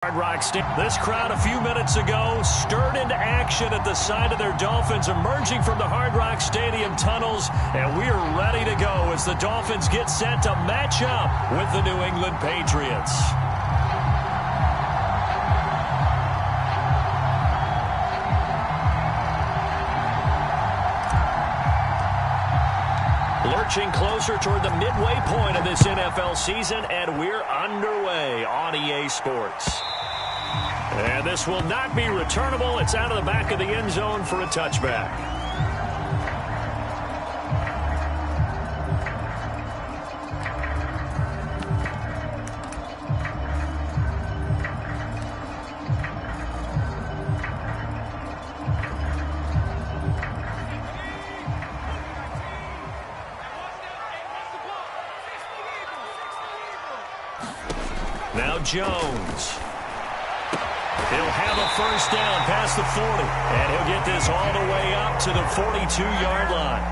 Hard Rock Stadium. This crowd a few minutes ago stirred into action at the side of their Dolphins emerging from the Hard Rock Stadium tunnels, and we are ready to go as the Dolphins get set to match up with the New England Patriots. Lurching closer toward the midway point of this NFL season, and we're underway on EA Sports. And this will not be returnable. It's out of the back of the end zone for a touchback. Now Jones. He'll have a first down past the 40, and he'll get this all the way up to the 42-yard line.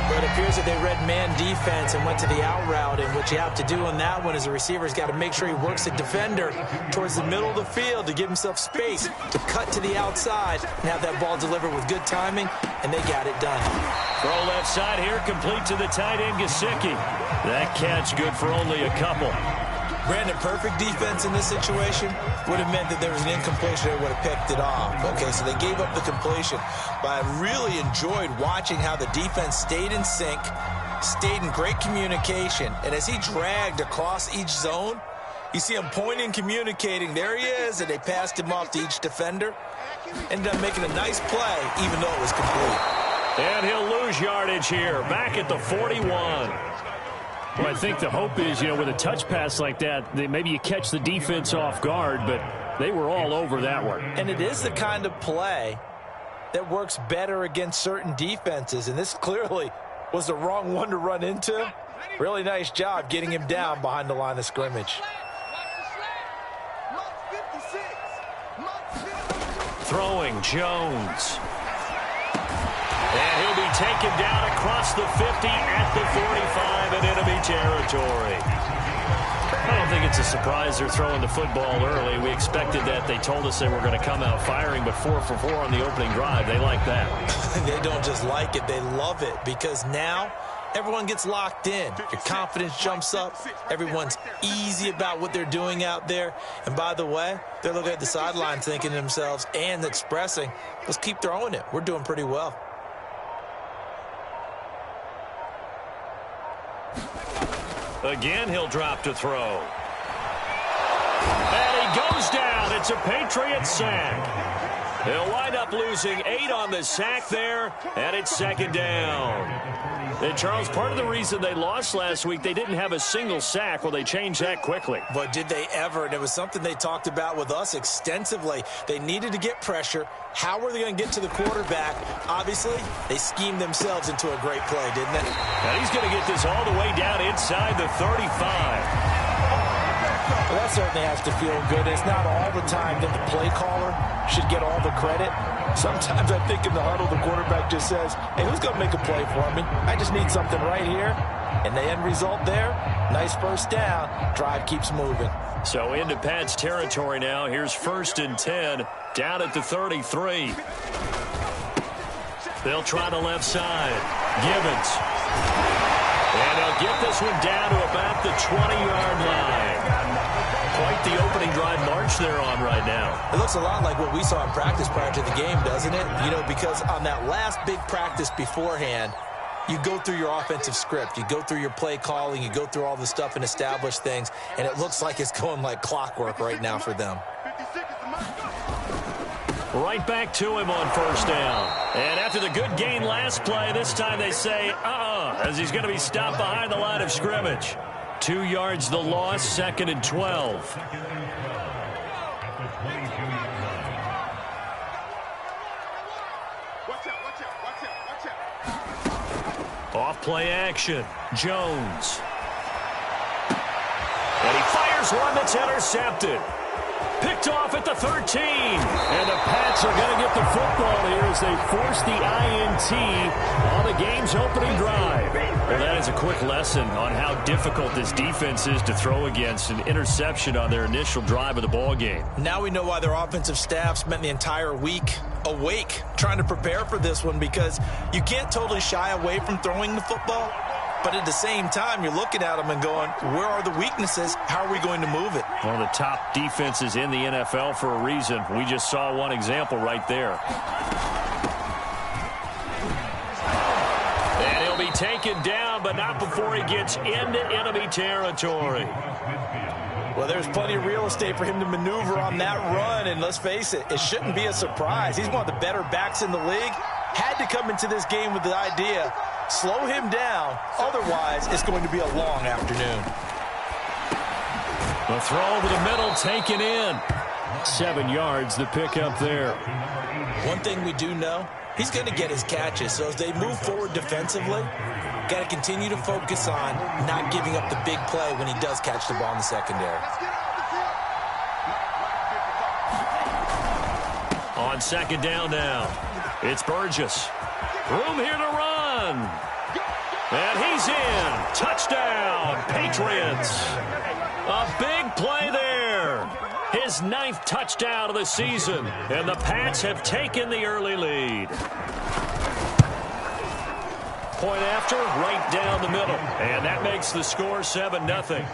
But it appears that they read man defense and went to the out route, and what you have to do on that one is the receiver's got to make sure he works the defender towards the middle of the field to give himself space to cut to the outside and have that ball delivered with good timing, and they got it done. Throw left side here, complete to the tight end, Gesicki. That catch good for only a couple. Brandon, perfect defense in this situation would have meant that there was an incompletion. They would have picked it off. Okay, so they gave up the completion. But I really enjoyed watching how the defense stayed in sync, stayed in great communication. And as he dragged across each zone, you see him pointing, communicating. There he is, and they passed him off to each defender. Ended up making a nice play, even though it was complete. And he'll lose yardage here, back at the 41. Well, I think the hope is, with a touch pass like that, maybe you catch the defense off guard, but they were all over that one. And it is the kind of play that works better against certain defenses, and this clearly was the wrong one to run into. Really nice job getting him down behind the line of scrimmage. Throwing Jones. And he'll be taken down across the 50 at the 45 in enemy territory. I don't think it's a surprise they're throwing the football early. We expected that. They told us they were going to come out firing, but 4 for 4 on the opening drive. They like that. They don't just like it, they love it, because now everyone gets locked in. Your confidence jumps up. Everyone's easy about what they're doing out there. And by the way, they're looking at the sideline thinking to themselves and expressing, let's keep throwing it. We're doing pretty well. Again, he'll drop to throw. And he goes down. It's a Patriot sack. He'll wind up losing 8 on the sack there, and it's second down. And, Charles, part of the reason they lost last week, they didn't have a single sack. Well, they changed that quickly. But did they ever? And it was something they talked about with us extensively. They needed to get pressure. How were they going to get to the quarterback? Obviously, they schemed themselves into a great play, didn't they? And he's going to get this all the way down inside the 35. Well, that certainly has to feel good. It's not all the time that the play caller should get all the credit. Sometimes I think in the huddle, the quarterback just says, hey, who's going to make a play for me? I just need something right here. And the end result there, nice first down. Drive keeps moving. So into Pat's territory now. Here's 1st and 10, down at the 33. They'll try the left side. Gibbons. And they'll get this one down to about the 20-yard line. Quite the opening drive march they're on right now. It looks a lot like what we saw in practice prior to the game, doesn't it? Because on that last big practice beforehand, you go through your offensive script. You go through your play calling. You go through all the stuff and establish things. And it looks like it's going like clockwork right now for them. Right back to him on first down. And after the good gain last play, this time they say, as he's going to be stopped behind the line of scrimmage. 2 yards the loss, 2nd and 12. Off play action. Jones. And he fires Here's one that's intercepted. Picked off at the 13. And the Pats are going to get the football here as they force the INT on the game's opening drive. Well, that is a quick lesson on how difficult this defense is to throw against. An interception on their initial drive of the ball game. Now we know why their offensive staff spent the entire week awake trying to prepare for this one, because you can't totally shy away from throwing the football. But at the same time, you're looking at them and going, where are the weaknesses? How are we going to move it? One of the top defenses in the NFL for a reason. We just saw one example right there. And he'll be taken down, but not before he gets into enemy territory. Well, there's plenty of real estate for him to maneuver on that run, and let's face it, it shouldn't be a surprise. He's one of the better backs in the league. Had to come into this game with the idea, slow him down, otherwise it's going to be a long afternoon. The throw over the middle taken in. 7 yards, the pickup there. One thing we do know, he's going to get his catches, so as they move forward defensively, got to continue to focus on not giving up the big play when he does catch the ball in the secondary. On second down now, it's Burgess. Room here to run. And he's in. Touchdown, Patriots. A big play there. His 9th touchdown of the season. And the Pats have taken the early lead. Point after, right down the middle. And that makes the score 7-0.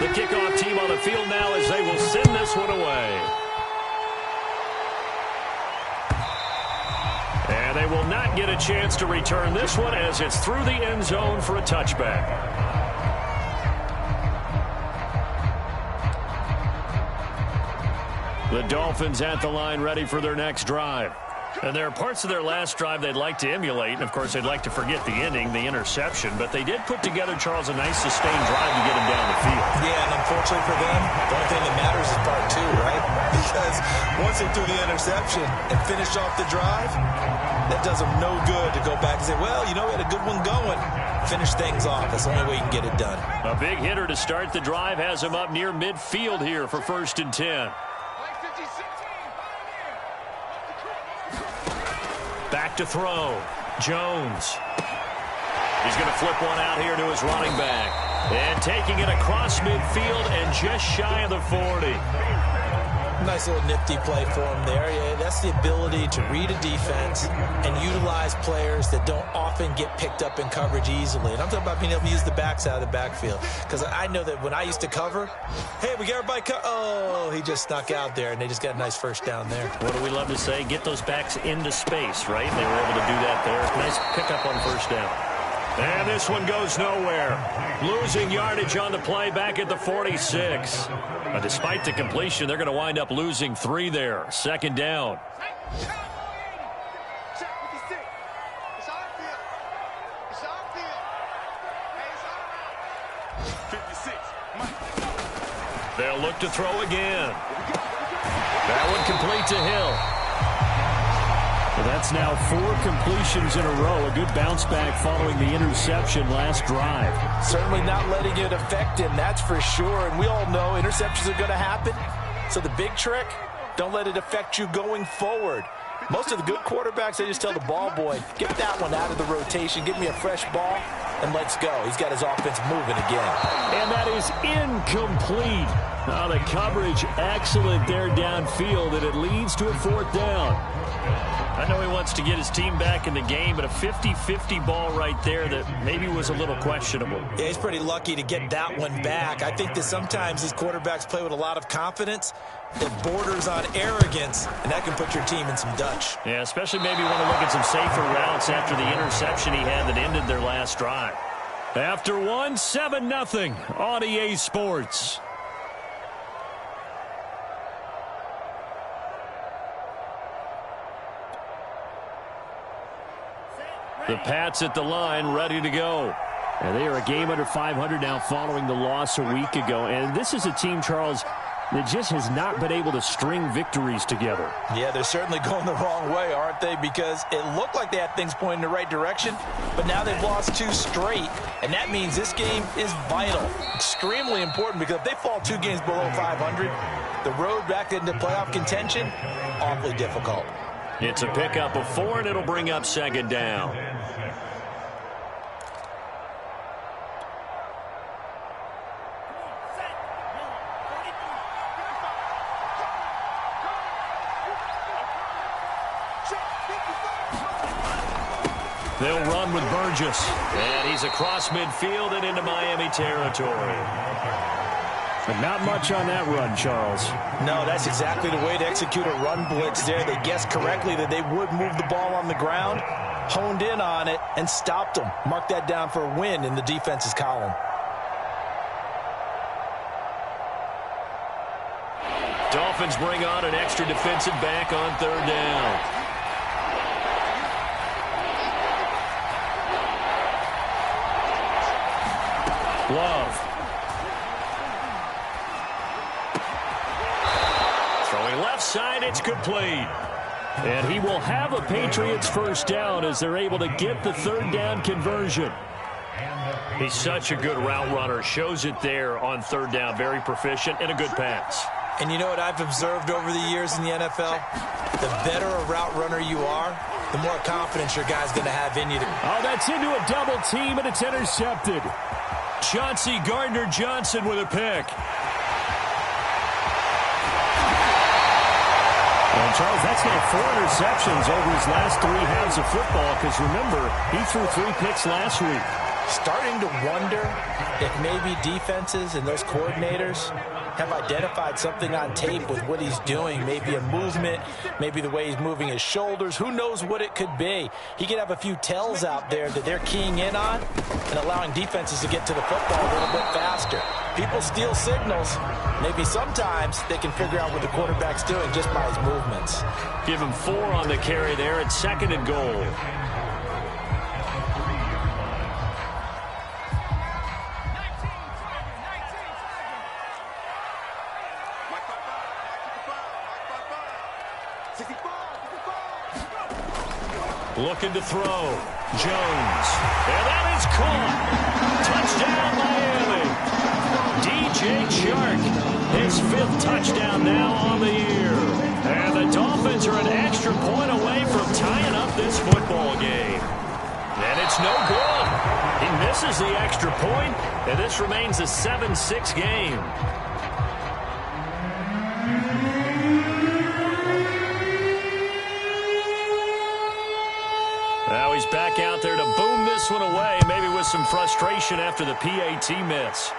The kickoff team on the field now as they will send this one away. And they will not get a chance to return this one as it's through the end zone for a touchback. The Dolphins at the line ready for their next drive. And there are parts of their last drive they'd like to emulate. And, of course, they'd like to forget the ending, the interception. But they did put together, Charles, a nice sustained drive to get him down the field. Yeah, and unfortunately for them, the only thing that matters is part 2, right? Because once they threw the interception and finished off the drive, that does them no good to go back and say, well, you know, we had a good one going. Finish things off. That's the only way you can get it done. A big hitter to start the drive has him up near midfield here for 1st and 10. Back to throw. Jones. He's going to flip one out here to his running back. And taking it across midfield and just shy of the 40. Nice little nifty play for him there. Yeah, that's the ability to read a defense and utilize players that don't often get picked up in coverage easily. And I'm talking about being able to use the backs out of the backfield. Because I know that when I used to cover, hey, we got everybody oh, he just snuck out there, and they just got a nice first down there. What do we love to say? Get those backs into space, right? They were able to do that there. Nice pickup on first down. And this one goes nowhere. Losing yardage on the play back at the 46. Despite the completion, they're going to wind up losing 3 there. 2nd down. They'll look to throw again. That one complete to Hill. Well, that's now 4 completions in a row. A good bounce back following the interception last drive. Certainly not letting it affect him, that's for sure. And we all know interceptions are going to happen. So the big trick, don't let it affect you going forward. Most of the good quarterbacks, they just tell the ball boy, get that one out of the rotation, give me a fresh ball, and let's go. He's got his offense moving again. And that is incomplete. Now the coverage excellent there downfield, and it leads to a 4th down. I know he wants to get his team back in the game, but a 50-50 ball right there that maybe was a little questionable. Yeah, he's pretty lucky to get that one back. I think that sometimes these quarterbacks play with a lot of confidence that borders on arrogance, and that can put your team in some Dutch. Yeah, especially maybe want to look at some safer routes after the interception he had that ended their last drive. After 1, 7-0 on EA Sports. The Pats at the line, ready to go. And they are a game under 500 now following the loss a week ago. And this is a team, Charles, that just has not been able to string victories together. Yeah, they're certainly going the wrong way, aren't they? Because it looked like they had things pointing in the right direction, but now they've lost 2 straight, and that means this game is vital, extremely important, because if they fall 2 games below 500, the road back into playoff contention, awfully difficult. It's a pickup of 4, and it'll bring up second down. They'll run with Burgess. And he's across midfield and into Miami territory. But not much on that run, Charles. No, that's exactly the way to execute a run blitz there. They guessed correctly that they would move the ball on the ground, honed in on it, and stopped them. Mark that down for a win in the defense's column. Dolphins bring on an extra defensive back on third down. Love. Throwing left side, it's complete. And he will have a Patriots first down as they're able to get the third down conversion. He's such a good route runner. Shows it there on third down. Very proficient and a good pass. And you know what I've observed over the years in the NFL? The better a route runner you are, the more confidence your guy's going to have in you. Oh, that's into a double team, and it's intercepted. Chauncey Gardner-Johnson with a pick. And Charles, that's now 4 interceptions over his last 3 halves of football, because remember, he threw 3 picks last week. Starting to wonder if maybe defenses and those coordinators have identified something on tape with what he's doing. Maybe a movement, maybe the way he's moving his shoulders. Who knows what it could be? He could have a few tells out there that they're keying in on and allowing defenses to get to the football a little bit faster. People steal signals. Maybe sometimes they can figure out what the quarterback's doing just by his movements. Give him 4 on the carry there at 2nd and goal. Looking to throw. Jones. And that is caught. Touchdown, Miami. DJ Chark. His 5th touchdown now on the year. And the Dolphins are an extra point away from tying up this football game. And it's no good. He misses the extra point, and this remains a 7-6 game. Now he's back out there to boom this one away, maybe with some frustration after the PAT miss.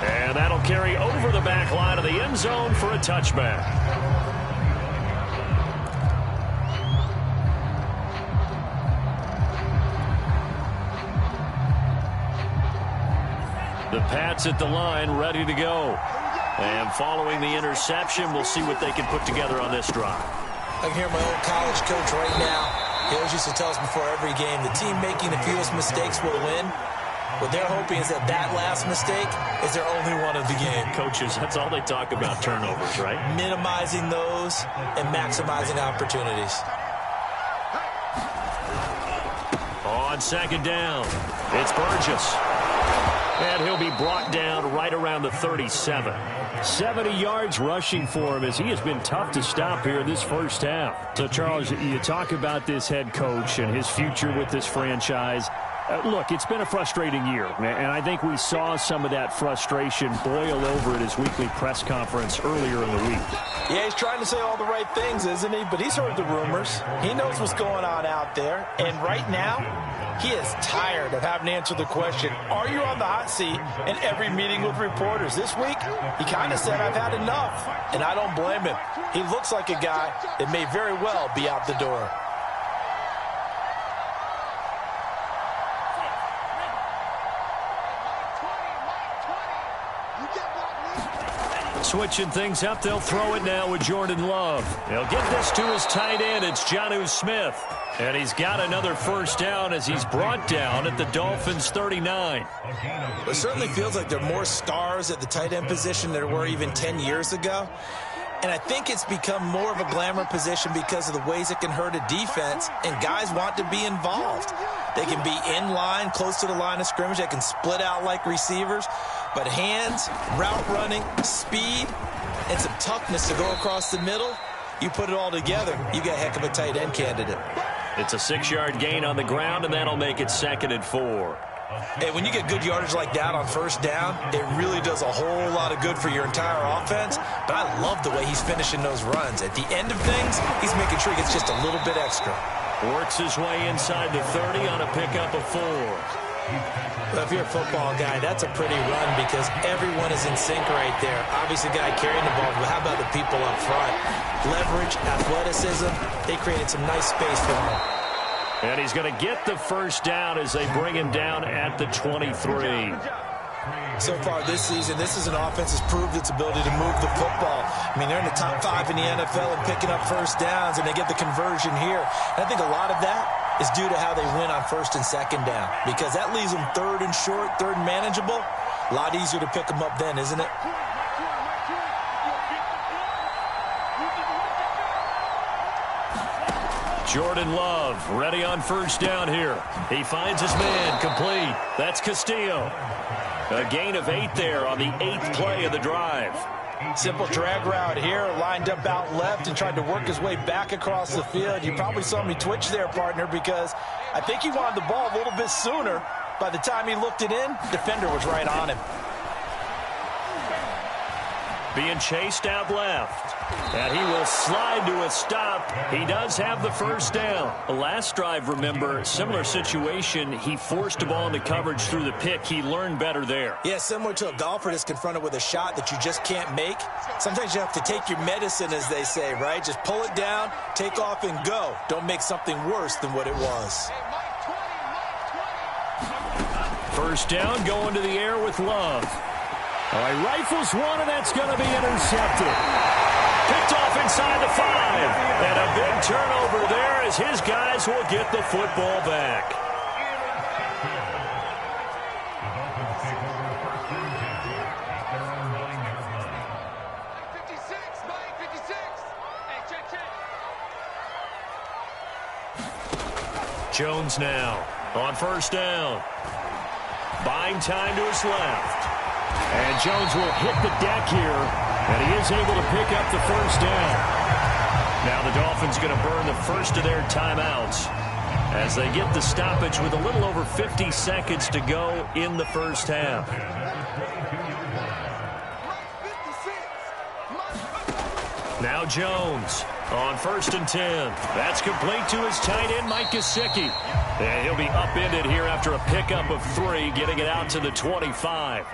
And that'll carry over the back line of the end zone for a touchback. The Pats at the line, ready to go. And following the interception, we'll see what they can put together on this drive. I can hear my old college coach right now. He always used to tell us before every game, the team making the fewest mistakes will win. What they're hoping is that that last mistake is their only one of the game. Coaches, that's all they talk about, turnovers, right? Minimizing those and maximizing opportunities. On 2nd down, it's Burgess. And he'll be brought down right around the 37. 70 yards rushing for him as he has been tough to stop here in this first half. So, Charles, you talk about this head coach and his future with this franchise. Look, it's been a frustrating year, and I think we saw some of that frustration boil over at his weekly press conference earlier in the week. Yeah, he's trying to say all the right things, isn't he? But he's heard the rumors. He knows what's going on out there. And right now, he is tired of having to answer the question, are you on the hot seat in every meeting with reporters? This week, he kind of said, I've had enough. And I don't blame him. He looks like a guy that may very well be out the door. switching things up. They'll throw it now with Jordan Love. They'll get this to his tight end. It's Jonnu Smith. And he's got another first down as he's brought down at the Dolphins' 39. It certainly feels like there are more stars at the tight end position than there were even 10 years ago. And I think it's become more of a glamour position because of the ways it can hurt a defense, and guys want to be involved. They can be in line, close to the line of scrimmage. They can split out like receivers. But hands, route running, speed, and some toughness to go across the middle, you put it all together, you got a heck of a tight end candidate. It's a 6-yard gain on the ground, and that'll make it 2nd and 4. Hey, when you get good yardage like that on first down, it really does a whole lot of good for your entire offense. But I love the way he's finishing those runs. At the end of things, he's making sure he gets just a little bit extra. Works his way inside the 30 on a pickup of 4. Well, if you're a football guy, that's a pretty run because everyone is in sync right there. Obviously, the guy carrying the ball, but how about the people up front? Leverage, athleticism, they created some nice space for him. And he's going to get the first down as they bring him down at the 23. So far this season, this is an offense that's proved its ability to move the football. I mean, they're in the top 5 in the NFL and picking up first downs, and they get the conversion here. And I think a lot of that is due to how they win on first and second down, because that leaves them 3rd and short, 3rd and manageable. A lot easier to pick them up then, isn't it? Jordan Love ready on first down here. He finds his man complete. That's Castillo. A gain of 8 there on the 8th play of the drive. Simple drag route here, lined up out left and tried to work his way back across the field. You probably saw me twitch there, partner, because I think he wanted the ball a little bit sooner. By the time he looked it in, defender was right on him. Being chased out left. And he will slide to a stop. He does have the first down. The last drive, remember, similar situation. He forced a ball into coverage through the pick. He learned better there. Yeah, similar to a golfer that's confronted with a shot that you just can't make. Sometimes you have to take your medicine, as they say, right? Just pull it down, take off, and go. Don't make something worse than what it was. First down, going to the air with Love. All right, rifles one, and that's going to be intercepted. Picked off inside the 5. And a big turnover there as his guys will get the football back. Jones now on first down. Buying time to his left. And Jones will hit the deck here, and he is able to pick up the first down. Now the Dolphins going to burn the first of their timeouts as they get the stoppage with a little over 50 seconds to go in the first half. Now Jones on first and 10. That's complete to his tight end, Mike Gesicki. And he'll be upended here after a pickup of 3, getting it out to the 25.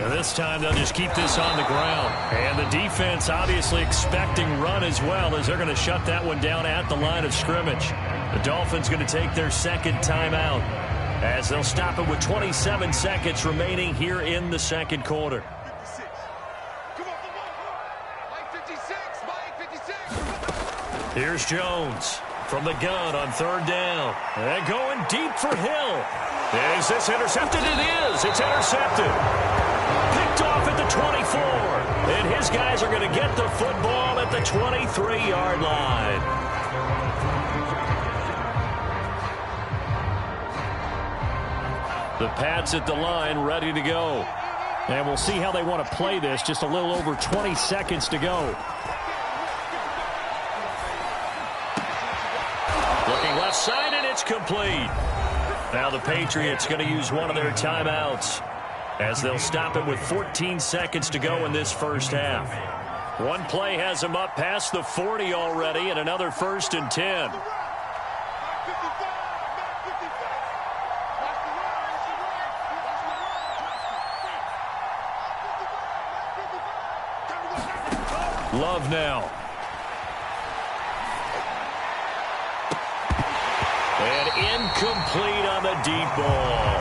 And this time they'll just keep this on the ground. And the defense obviously expecting run as well, as they're going to shut that one down at the line of scrimmage. The Dolphins going to take their second timeout as they'll stop it with 27 seconds remaining here in the second quarter. Here's Jones from the gun on third down. And going deep for Hill. Is this intercepted? It is. It's intercepted. Picked off at the 24. And his guys are going to get the football at the 23-yard line. The Pats at the line ready to go. And we'll see how they want to play this. Just a little over 20 seconds to go. Looking left side, and it's complete. Now the Patriots going to use one of their timeouts as they'll stop it with 14 seconds to go in this first half. One play has them up past the 40 already, and another first and 10. Love now. And incomplete on the deep ball.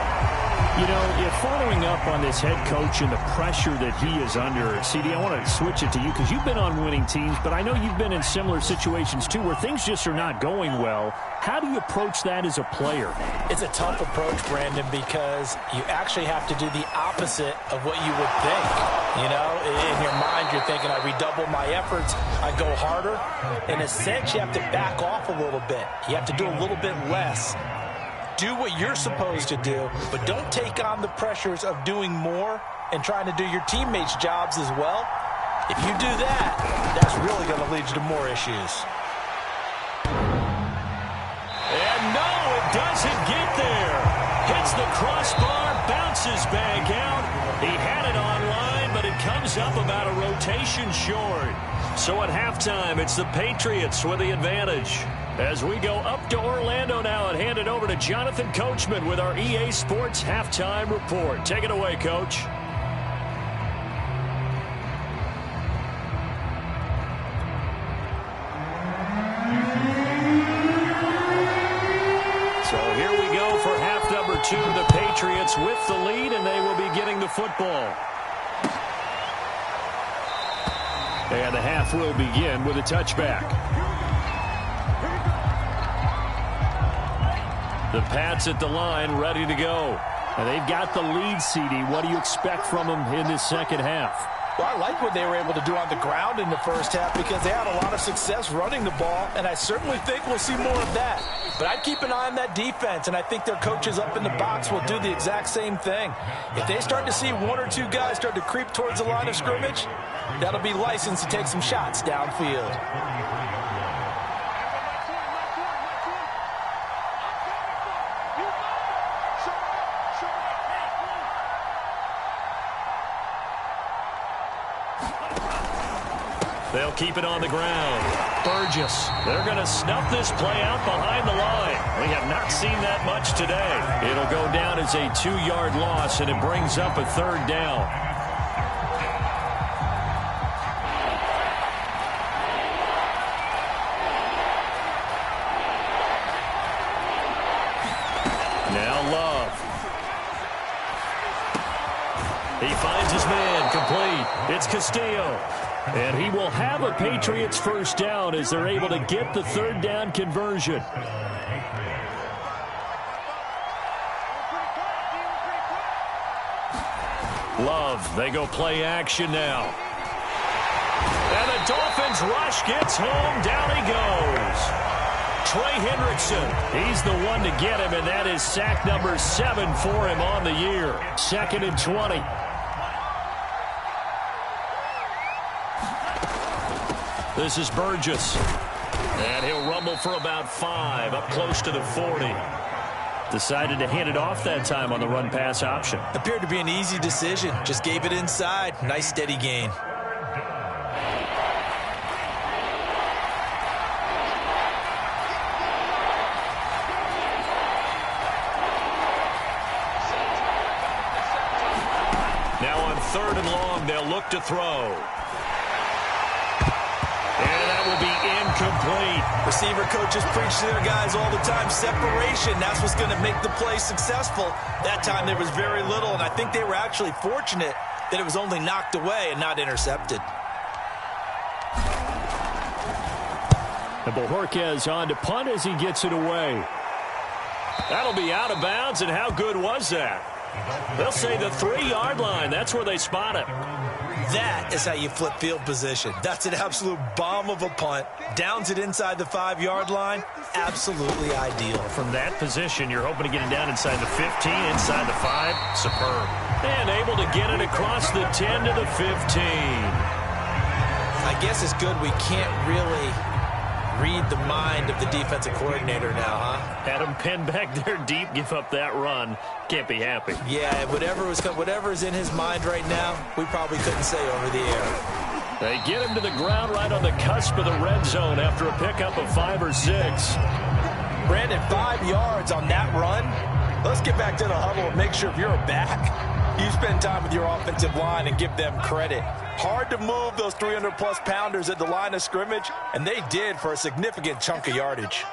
You know, if following up on this head coach and the pressure that he is under, CD, I want to switch it to you because you've been on winning teams, but I know you've been in similar situations too where things just are not going well. How do you approach that as a player? It's a tough approach, Brandon, because you actually have to do the opposite of what you would think. You know, in your mind, you're thinking, I redouble my efforts, I go harder. In a sense, you have to back off a little bit. You have to do a little bit less. Do what you're supposed to do, but don't take on the pressures of doing more and trying to do your teammates' jobs as well. If you do that, that's really going to lead you to more issues. And no, it doesn't get there. Hits the crossbar, bounces back out. He had it online, but it comes up about a rotation short. So at halftime, it's the Patriots with the advantage. As we go up to Orlando now and hand it over to Jonathan Coachman with our EA Sports Halftime Report. Take it away, Coach. So here we go for half number 2. The Patriots with the lead, and they will be getting the football. And the half will begin with a touchback. The Pats at the line, ready to go. And they've got the lead, CD. What do you expect from them in this second half? Well, I like what they were able to do on the ground in the first half because they had a lot of success running the ball, and I certainly think we'll see more of that. But I'd keep an eye on that defense, and I think their coaches up in the box will do the exact same thing. If they start to see 1 or 2 guys start to creep towards the line of scrimmage, that'll be licensed to take some shots downfield. They'll keep it on the ground. Burgess. They're going to snuff this play out behind the line. We have not seen that much today. It'll go down as a 2-yard loss, and it brings up a 3rd down. Now Love. He finds his man, complete. It's Castillo. And he will have a Patriots first down as they're able to get the 3rd down conversion. Love, they go play action now. And the Dolphins rush gets home, down he goes. Trey Hendrickson, he's the one to get him, and that is sack number 7 for him on the year. 2nd and 20. This is Burgess. And he'll rumble for about 5, up close to the 40. Decided to hand it off that time on the run-pass option. Appeared to be an easy decision. Just gave it inside. Nice steady gain. Now on 3rd and long, they'll look to throw. Incomplete. Receiver coaches preach to their guys all the time. Separation, that's what's going to make the play successful. That time there was very little, and I think they were actually fortunate that it was only knocked away and not intercepted. And Bojorquez on to punt as he gets it away. That'll be out of bounds, and how good was that? They'll say the 3-yard line. That's where they spot it. That is how you flip field position. That's an absolute bomb of a punt. Downs it inside the 5-yard line. Absolutely ideal. From that position, you're hoping to get it down inside the 15, inside the 5. Superb. And able to get it across the 10 to the 15. I guess it's good we can't really read the mind of the defensive coordinator now, huh? Had him pinned back there deep, give up that run. Can't be happy. Yeah, whatever is in his mind right now, we probably couldn't say over the air. They get him to the ground right on the cusp of the red zone after a pickup of 5 or 6. Brandon, 5 yards on that run. Let's get back to the huddle and make sure if you're a back, you spend time with your offensive line and give them credit. Hard to move those 300-plus pounders at the line of scrimmage, and they did for a significant chunk of yardage.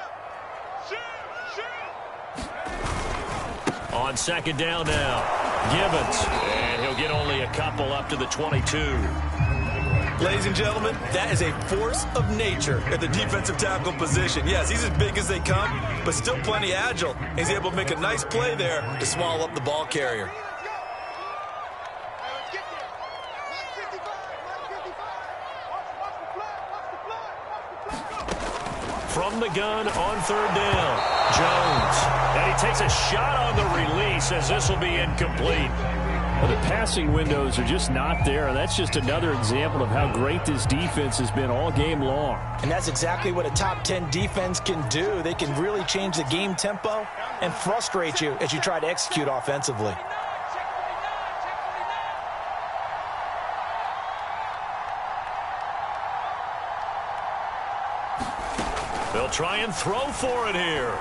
On 2nd down now. Gibbons, and he'll get only a couple up to the 22. Ladies and gentlemen, that is a force of nature at the defensive tackle position. Yes, he's as big as they come, but still plenty agile. He's able to make a nice play there to swallow up the ball carrier. From the gun on third down, Jones. And he takes a shot on the release as this will be incomplete. Well, the passing windows are just not there. That's just another example of how great this defense has been all game long. And that's exactly what a top 10 defense can do. They can really change the game tempo and frustrate you as you try to execute offensively. They'll try and throw for it here.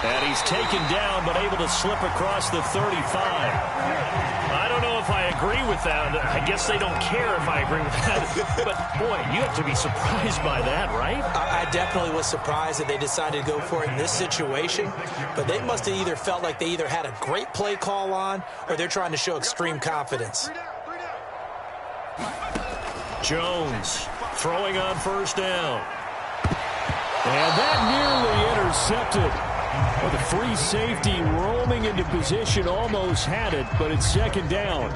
And he's taken down, but able to slip across the 35. I don't know if I agree with that. I guess they don't care if I agree with that. But, boy, you have to be surprised by that, right? I definitely was surprised that they decided to go for it in this situation. But they must have either felt like they either had a great play call on or they're trying to show extreme confidence. Jones throwing on first down. And that nearly intercepted. Well, the free safety roaming into position almost had it, but it's second down.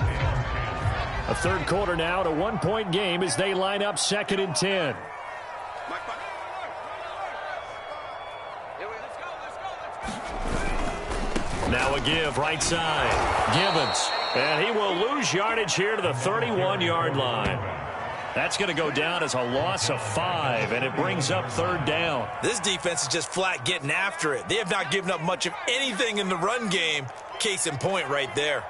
A third quarter now, to 1-point game as they line up 2nd and 10. Now a give right side. Gibbons. And he will lose yardage here to the 31-yard line. That's going to go down as a loss of 5, and it brings up third down. This defense is just flat getting after it. They have not given up much of anything in the run game. Case in point right there.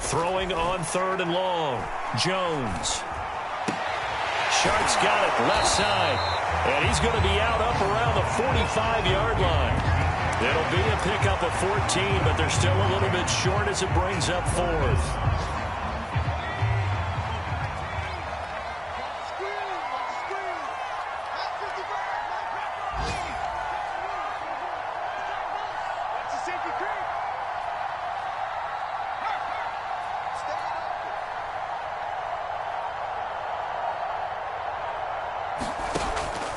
Throwing on third and long. Jones. Sharks got it left side, and he's going to be out up around the 45-yard line. It'll be a pickup of 14, but they're still a little bit short as it brings up 4th.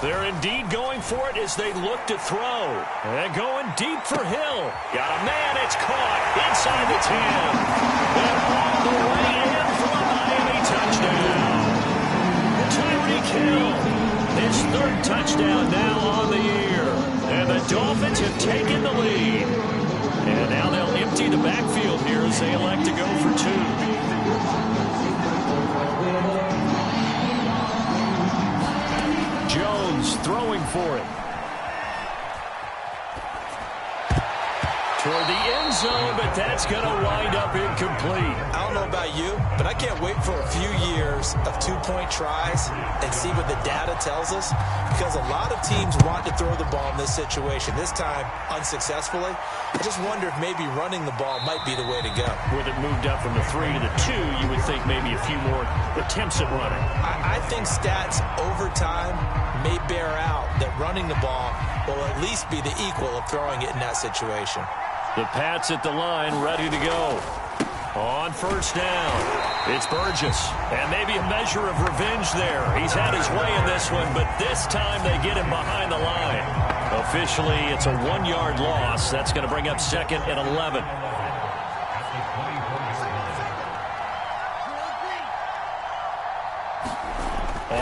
They're indeed going for it as they look to throw. And going deep for Hill. Got a man, it's caught inside the 10. And all the way in for a Miami touchdown. Tyreek Hill, his 3rd touchdown now on the year. And the Dolphins have taken the lead. And now they'll empty the backfield here as they elect to go for 2. Jones throwing for it. Toward the end zone, but that's going to wind up incomplete. I don't know about you, but I can't wait for a few years of 2-point tries and see what the data tells us, because a lot of teams want to throw the ball in this situation. This time, unsuccessfully. I just wonder if maybe running the ball might be the way to go. With it moved up from the 3 to the 2, you would think maybe a few more attempts at running. I think stats over time may bear out that running the ball will at least be the equal of throwing it in that situation. The Pats at the line, ready to go. On first down, it's Burgess. And maybe a measure of revenge there. He's had his way in this one, but this time they get him behind the line. Officially, it's a 1-yard loss. That's going to bring up 2nd and 11.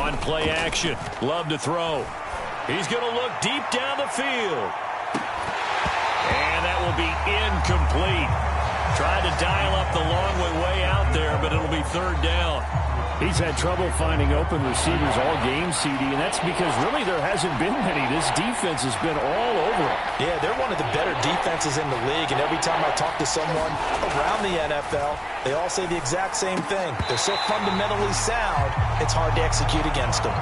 On play action, Love to throw. He's going to look deep down the field. And that will be incomplete. Tried to dial up the long way out there, but it'll be third down. He's had trouble finding open receivers all game, CD, and that's because really there hasn't been many. This defense has been all over it. Yeah, they're one of the better defenses in the league, and every time I talk to someone around the NFL, they all say the exact same thing. They're so fundamentally sound, it's hard to execute against them.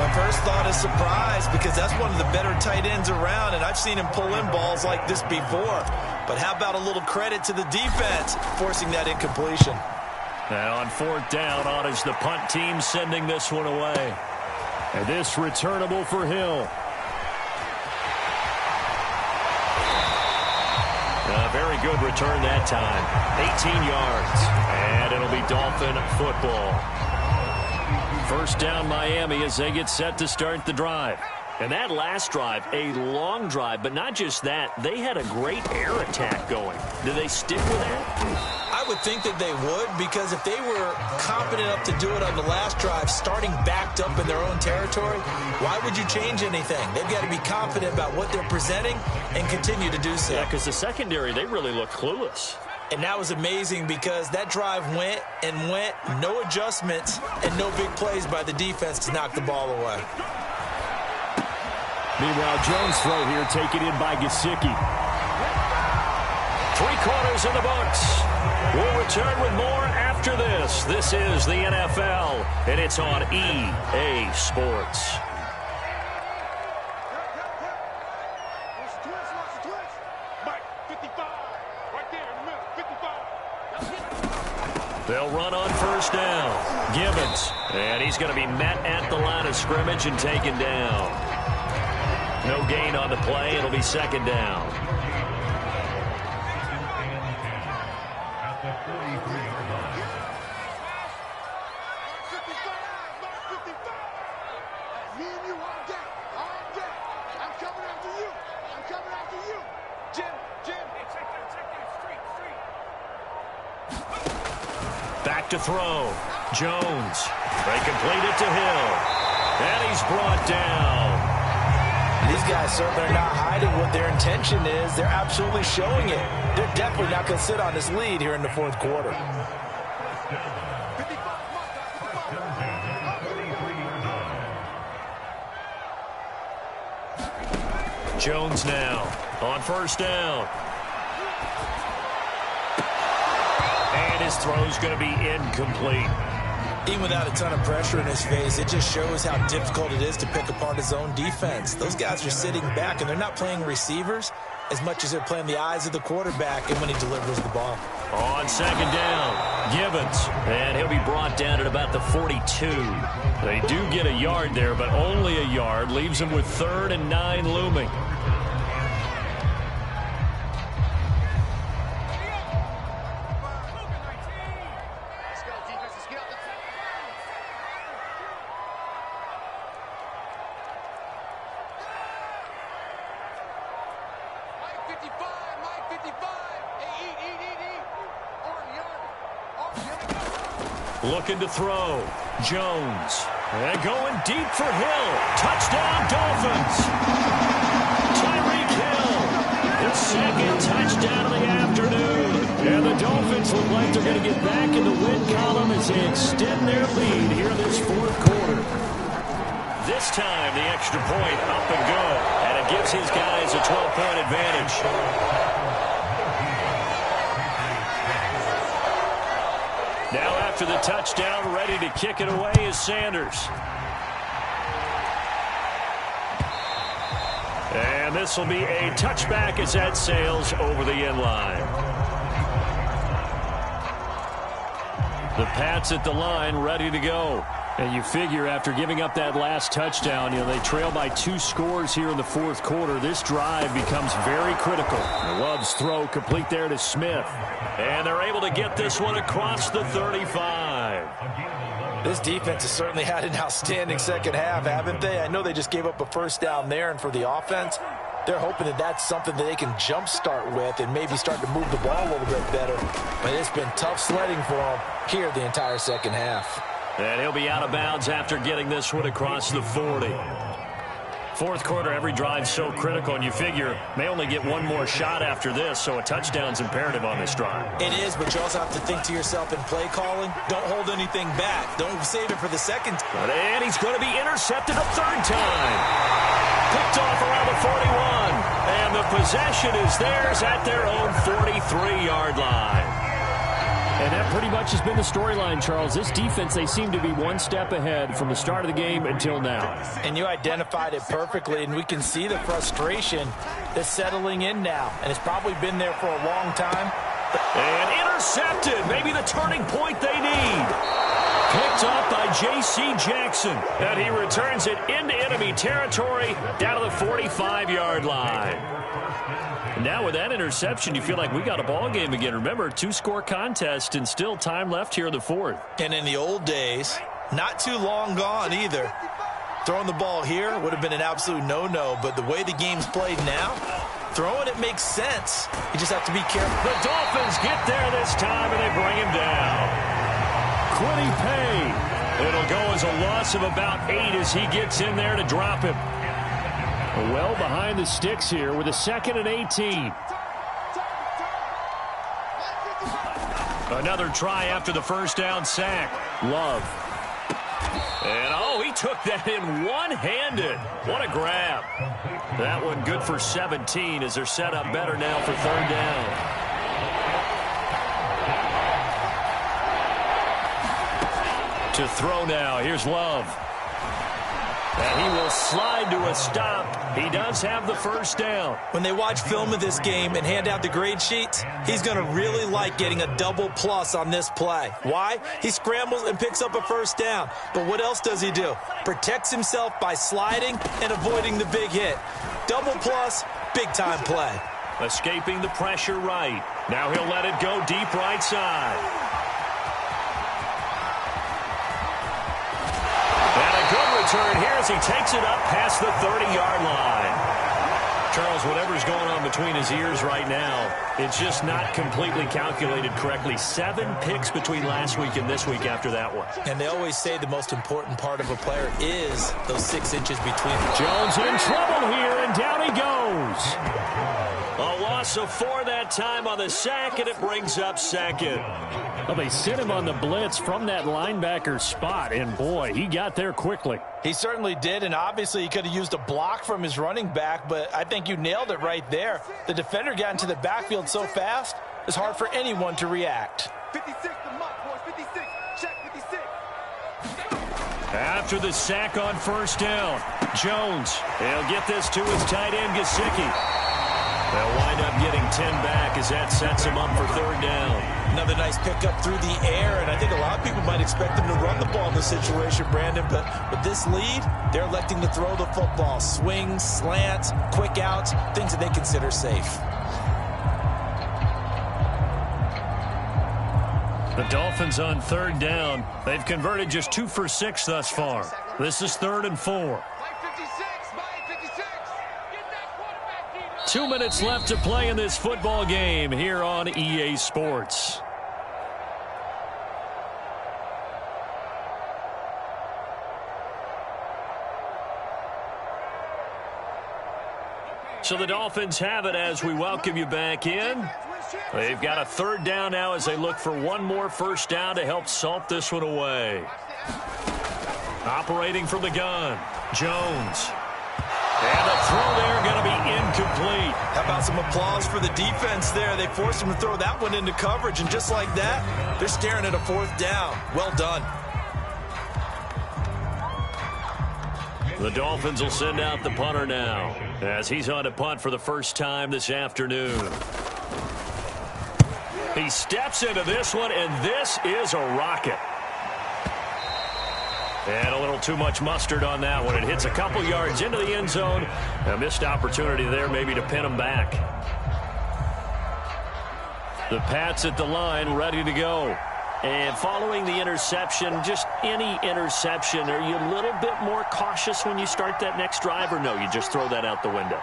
My first thought is surprise, because that's one of the better tight ends around, and I've seen him pull in balls like this before. But how about a little credit to the defense forcing that incompletion? Now on fourth down, on is the punt team sending this one away. And this returnable for Hill. A very good return that time. 18 yards. And it'll be Dolphin football. First down Miami as they get set to start the drive. And that last drive, a long drive, but not just that. They had a great air attack going. Do they stick with that? I would think that they would, because if they were confident enough to do it on the last drive, starting backed up in their own territory, why would you change anything? They've got to be confident about what they're presenting and continue to do so. Yeah, because the secondary, they really look clueless. And that was amazing because that drive went and went, no adjustments and no big plays by the defense to knock the ball away. Meanwhile, Jones' throw here taken in by Gesicki. 3 quarters in the books. We'll return with more after this. This is the NFL, and it's on EA Sports. They'll run on first down. Gibbons, and he's going to be met at the line of scrimmage and taken down. No gain on the play. It'll be second down. Back to throw. Jones. They complete it to Hill. And he's brought down. These guys certainly are not hiding what their intention is. They're absolutely showing it. They're definitely not going to sit on this lead here in the fourth quarter. Jones now on first down. And his throw's going to be incomplete. Even without a ton of pressure in his face, it just shows how difficult it is to pick apart his own defense. Those guys are sitting back, and they're not playing receivers as much as they're playing the eyes of the quarterback and when he delivers the ball. On second down, Gibbons. And he'll be brought down at about the 42. They do get a yard there, but only a yard. Leaves them with 3rd and 9 looming. Looking to throw. Jones. And going deep for Hill. Touchdown, Dolphins. Tyreek Hill. The second touchdown of the afternoon. And the Dolphins look like they're going to get back in the win column as they extend their lead here in this fourth quarter. This time, the extra point up and good. And it gives his guys a 12-point advantage. Now after the touchdown, ready to kick it away is Sanders. And this will be a touchback as that sails over the end line. The Pats at the line, ready to go. And you figure after giving up that last touchdown, they trail by 2 scores here in the fourth quarter. This drive becomes very critical. Love's throw complete there to Smith. And they're able to get this one across the 35. This defense has certainly had an outstanding second half, haven't they? I know they just gave up a first down there, and for the offense, they're hoping that that's something that they can jumpstart with and maybe start to move the ball a little bit better. But it's been tough sledding for them here the entire second half. And he'll be out of bounds after getting this one across the 40. Fourth quarter, every drive's so critical, and you figure may only get one more shot after this, so a touchdown's imperative on this drive. It is, but you also have to think to yourself in play calling, don't hold anything back. Don't save it for the second. And he's going to be intercepted a 3rd time. Picked off around the 41. And the possession is theirs at their own 43-yard line. And that pretty much has been the storyline, Charles. This defense, they seem to be one step ahead from the start of the game until now. And you identified it perfectly, and we can see the frustration that's settling in now. And it's probably been there for a long time. And intercepted. Maybe the turning point they need. Picked up by J.C. Jackson. And he returns it into enemy territory down to the 45-yard line. And now with that interception, you feel like we got a ball game again. Remember, 2-score contest and still time left here in the fourth. And in the old days, not too long gone either, throwing the ball here would have been an absolute no-no. But the way the game's played now, throwing it makes sense. You just have to be careful. The Dolphins get there this time, and they bring him down. Kwity Paye. It'll go as a loss of about 8 as he gets in there to drop him. Well behind the sticks here with a 2nd and 18. Another try after the first down sack. Love. And, oh, he took that in one-handed. What a grab. That one good for 17 as they're set up better now for 3rd down. To throw now. Here's Love. And he will slide to a stop. He does have the first down. When they watch film of this game and hand out the grade sheets, he's going to really like getting a double plus on this play. Why? He scrambles and picks up a first down. But what else does he do? Protects himself by sliding and avoiding the big hit. Double plus, big-time play. Escaping the pressure right. Now he'll let it go deep right side. Turn here as he takes it up past the 30-yard line. Charles, whatever's going on between his ears right now, it's just not completely calculated correctly. 7 picks between last week and this week after that one. And they always say the most important part of a player is those 6 inches between them. Jones in trouble here, and down he goes. A loss of 4 that time on the sack, and it brings up 2nd. Well, they sent him on the blitz from that linebacker spot, and boy, he got there quickly. He certainly did, and obviously he could have used a block from his running back, but I think you nailed it right there. The defender got into the backfield so fast, it's hard for anyone to react. 56 the mark, boys. 56. Check 56. After the sack on first down, Jones, he'll get this to his tight end, Gesicki. They'll wind up getting 10 back as that sets him up for 3rd down. Another nice pickup through the air, and I think a lot of people might expect them to run the ball in this situation, Brandon, but with this lead, they're electing to throw the football. Swings, slants, quick outs, things that they consider safe. The Dolphins on 3rd down. They've converted just 2 for 6 thus far. This is 3rd and 4. 2 minutes left to play in this football game here on EA Sports. So the Dolphins have it as we welcome you back in. They've got a 3rd down now as they look for one more first down to help salt this one away. Operating from the gun, Jones. And the throw there going to be incomplete. How about some applause for the defense there? They forced him to throw that one into coverage, and just like that, they're staring at a 4th down. Well done. The Dolphins will send out the punter now as he's on to punt for the first time this afternoon. He steps into this one, and this is a rocket. And a little too much mustard on that one. It hits a couple yards into the end zone. A missed opportunity there maybe to pin him back. The Pats at the line ready to go. And following the interception, just any interception, are you a little bit more cautious when you start that next drive, or no, you just throw that out the window?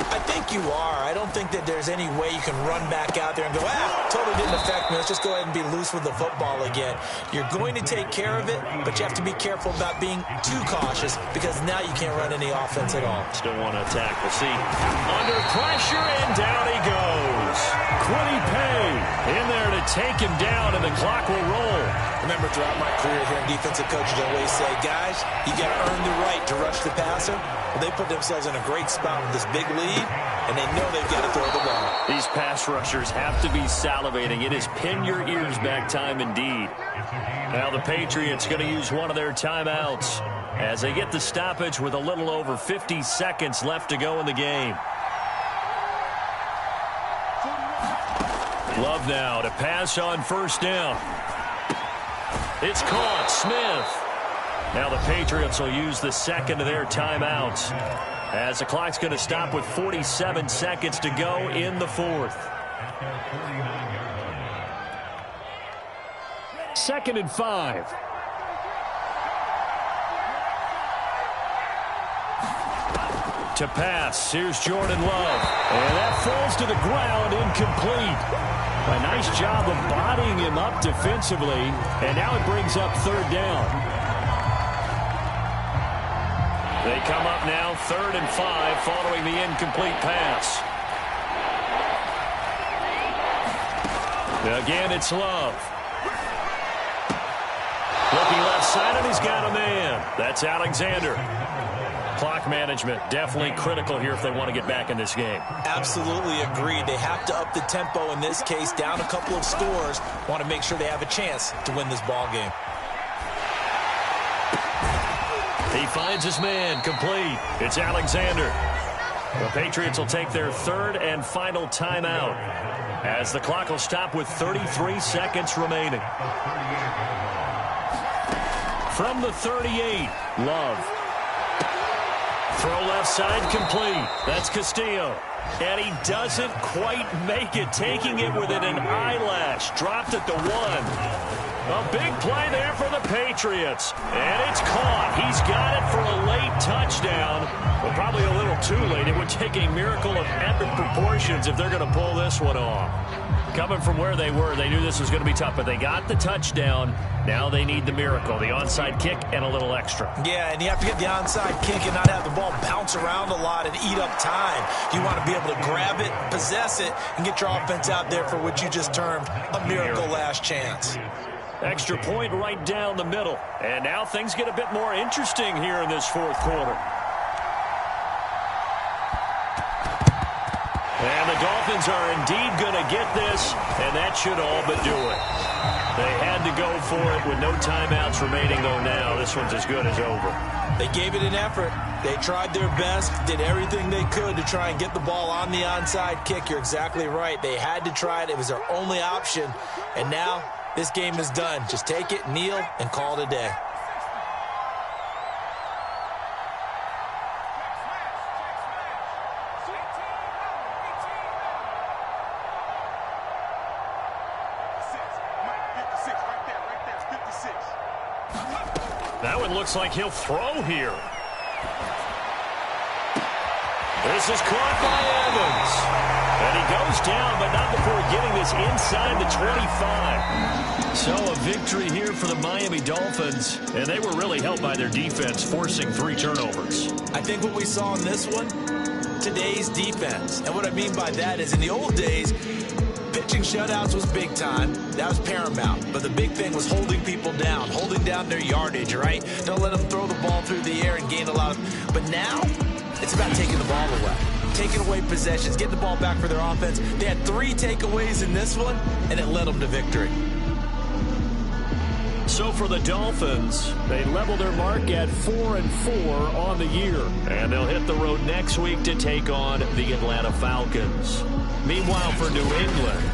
I think you are. I don't think that there's any way you can run back out there and go, totally didn't affect me. Let's just go ahead and be loose with the football again. You're going to take care of it, but you have to be careful about being too cautious because now you can't run any offense at all. Still want to attack. We'll see. Under pressure, and down he goes. Kwity Paye in there to take him down, and the clock will roll. Remember, throughout my career here in defensive coaches, I always say, guys, you got to earn the right to rush the passer. Well, they put themselves in a great spot with this big lead, and they know they've got to throw the ball. These pass rushers have to be salivating. It is pin your ears back time indeed. Now the Patriots going to use one of their timeouts as they get the stoppage with a little over 50 seconds left to go in the game. Love now to pass on first down. It's caught. Smith. Now the Patriots will use the second of their timeouts, as the clock's going to stop with 47 seconds to go in the fourth. 2nd and 5. To pass, here's Jordan Love. And that falls to the ground, incomplete. A nice job of bodying him up defensively, and now it brings up 3rd down. They come up now 3rd and 5 following the incomplete pass. Again, it's Love. Looking left side, and he's got a man. That's Alexander. Clock management definitely critical here if they want to get back in this game. Absolutely agreed. They have to up the tempo in this case, down a couple of scores. Want to make sure they have a chance to win this ball game. He finds his man, complete. It's Alexander. The Patriots will take their 3rd and final timeout, as the clock will stop with 33 seconds remaining. From the 38, Love. Throw left side, complete. That's Castillo. And he doesn't quite make it, taking it within an eyelash. Dropped at the 1. A big play there for the Patriots. And it's caught. He's got it for a late touchdown. But probably a little too late. It would take a miracle of epic proportions if they're going to pull this one off. Coming from where they were, they knew this was going to be tough, but they got the touchdown. Now they need the miracle, the onside kick and a little extra. Yeah, and you have to get the onside kick and not have the ball bounce around a lot and eat up time. You want to be able to grab it, possess it, and get your offense out there for what you just termed a miracle last chance. Extra point right down the middle. And now things get a bit more interesting here in this 4th quarter. And the Dolphins are indeed going to get this, and that should all but do it. They had to go for it with no timeouts remaining, though now this one's as good as over. They gave it an effort. They tried their best, did everything they could to try and get the ball on the onside kick. You're exactly right. They had to try it. It was their only option. And now this game is done. Just take it, kneel, and call it a day. That one looks like he'll throw here. This is caught by Evans. And he goes down, but not before getting this inside the 25. So a victory here for the Miami Dolphins. And they were really helped by their defense, forcing 3 turnovers. I think what we saw in this one, today's defense. And what I mean by that is in the old days, pitching shutouts was big time. That was paramount. But the big thing was holding people down, holding down their yardage, right? Don't let them throw the ball through the air and gain a lot of... But now, it's about taking the ball away. Taking away possessions, getting the ball back for their offense. They had 3 takeaways in this one, and it led them to victory. So for the Dolphins, they level their mark at 4-4 on the year. And they'll hit the road next week to take on the Atlanta Falcons. Meanwhile, for New England,